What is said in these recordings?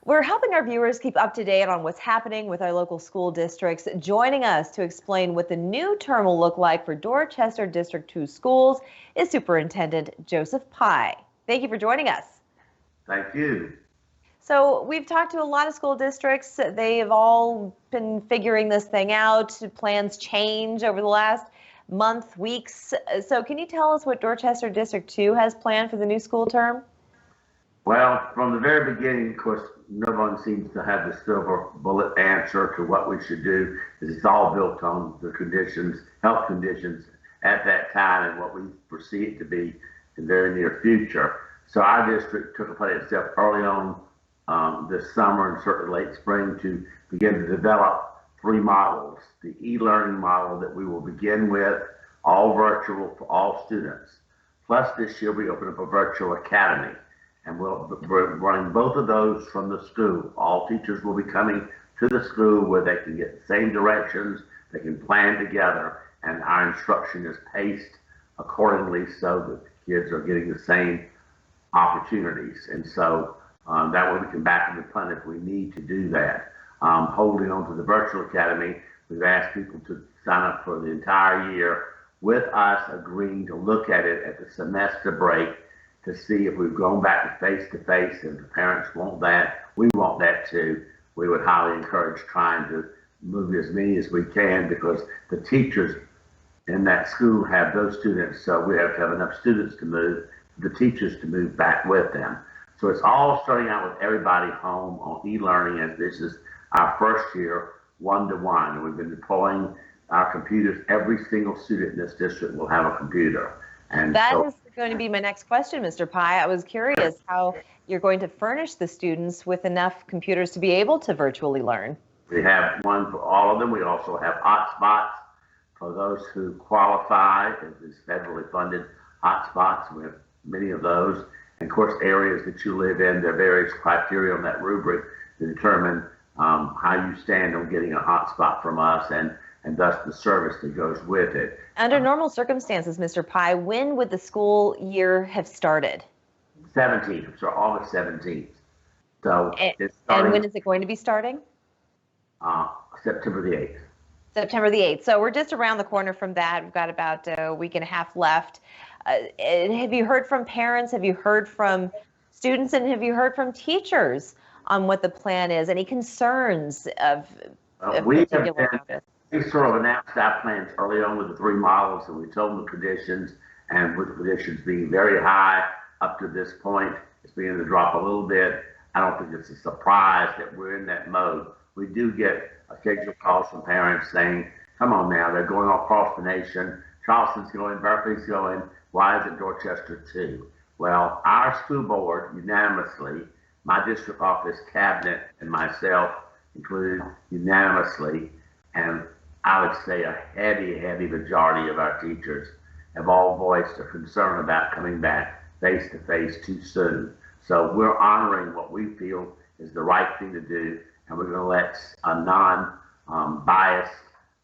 We're helping our viewers keep up to date on what's happening with our local school districts. Joining us to explain what the new term will look like for Dorchester District 2 schools is Superintendent Joseph Pye. Thank you for joining us. Thank you. So we've talked to a lot of school districts. They've all been figuring this thing out. Plans change over the last month, weeks. So can you tell us what Dorchester District 2 has planned for the new school term? Well, from the very beginning, of course, no one seems to have the silver bullet answer to what we should do. It's all built on the conditions, health conditions at that time and what we foresee it to be in the very near future. So our district took upon itself early on this summer and certainly late spring to begin to develop three models. The e-learning model that we will begin with, all virtual for all students. Plus this year we open up a virtual academy. And we're running both of those from the school. All teachers will be coming to the school where they can get the same directions, they can plan together, and our instruction is paced accordingly so that the kids are getting the same opportunities. And so that way we can back in the punt if we need to do that. Holding on to the virtual academy, we've asked people to sign up for the entire year with us agreeing to look at it at the semester break to see if we've gone back to face-to-face, and the parents want that. We want that too. We would highly encourage trying to move as many as we can because the teachers in that school have those students, so we have to have enough students to move, the teachers to move back with them. So it's all starting out with everybody home on e-learning, as this is our first year, one-to-one. And we've been deploying our computers. Every single student in this district will have a computer. And that is going to be my next question, Mr. Pye. I was curious how you're going to furnish the students with enough computers to be able to virtually learn. We have one for all of them. We also have hotspots for those who qualify as federally funded hotspots. We have many of those. And of course, areas that you live in, there are various criteria on that rubric to determine how you stand on getting a hotspot from us and thus the service that goes with it. Under normal circumstances, Mr. Pye, when would the school year have started? 17th, so August 17th. So it's starting. And when is it going to be starting? September the 8th. September the 8th. So we're just around the corner from that. We've got about a week and a half left. Have you heard from parents? Have you heard from students? And have you heard from teachers on what the plan is? Any concerns of particular notice? We sort of announced our plans early on with the three models, and we told them the conditions, and with the conditions being very high up to this point, it's beginning to drop a little bit. I don't think it's a surprise that we're in that mode. We do get occasional calls from parents saying, come on now, they're going all across the nation. Charleston's going, Berkeley's going, why is it Dorchester too? Well, our school board unanimously, my district office, cabinet, and myself included unanimously, and I would say a heavy majority of our teachers have all voiced a concern about coming back face-to-face too soon. So we're honoring what we feel is the right thing to do, and we're going to let a non-biased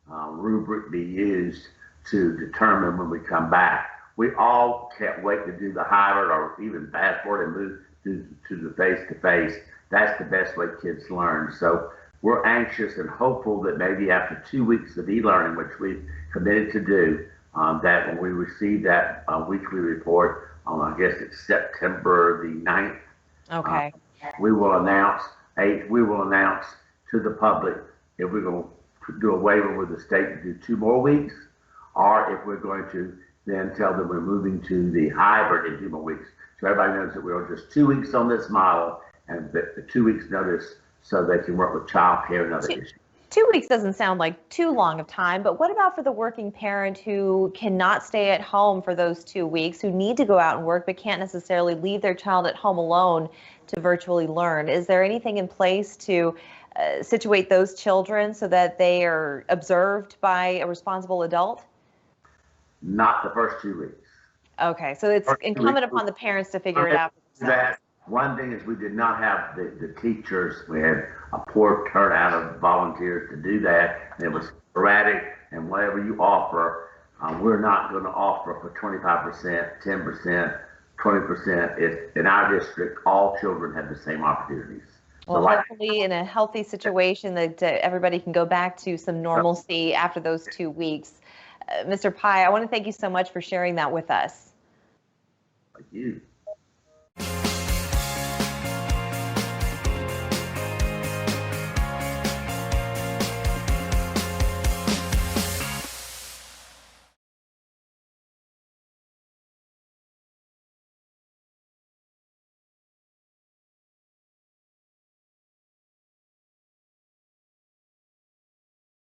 rubric be used to determine when we come back. We all can't wait to do the hybrid or even fast forward and move to the face-to-face. That's the best way kids learn. So we're anxious and hopeful that maybe after 2 weeks of e-learning, which we've committed to do, that when we receive that weekly report on, I guess it's September the 9th, okay, we will announce to the public if we're going to do a waiver with the state to do 2 more weeks, or if we're going to then tell them we're moving to the hybrid in 2 more weeks. So everybody knows that we're just 2 weeks on this model and the 2 weeks notice so they can work with child care and other issues. 2 weeks doesn't sound like too long of time, but what about for the working parent who cannot stay at home for those 2 weeks, who need to go out and work but can't necessarily leave their child at home alone to virtually learn? Is there anything in place to situate those children so that they are observed by a responsible adult? Not the first 2 weeks. Okay, so it's incumbent upon the parents to figure it out for themselves. One thing is we did not have the teachers. We had a poor turnout of volunteers to do that. And it was sporadic, and whatever you offer, we're not going to offer for 25%, 10%, 20%. In our district, all children have the same opportunities. Well, hopefully in a healthy situation that everybody can go back to some normalcy after those 2 weeks. Mr. Pye, I want to thank you so much for sharing that with us. Thank you.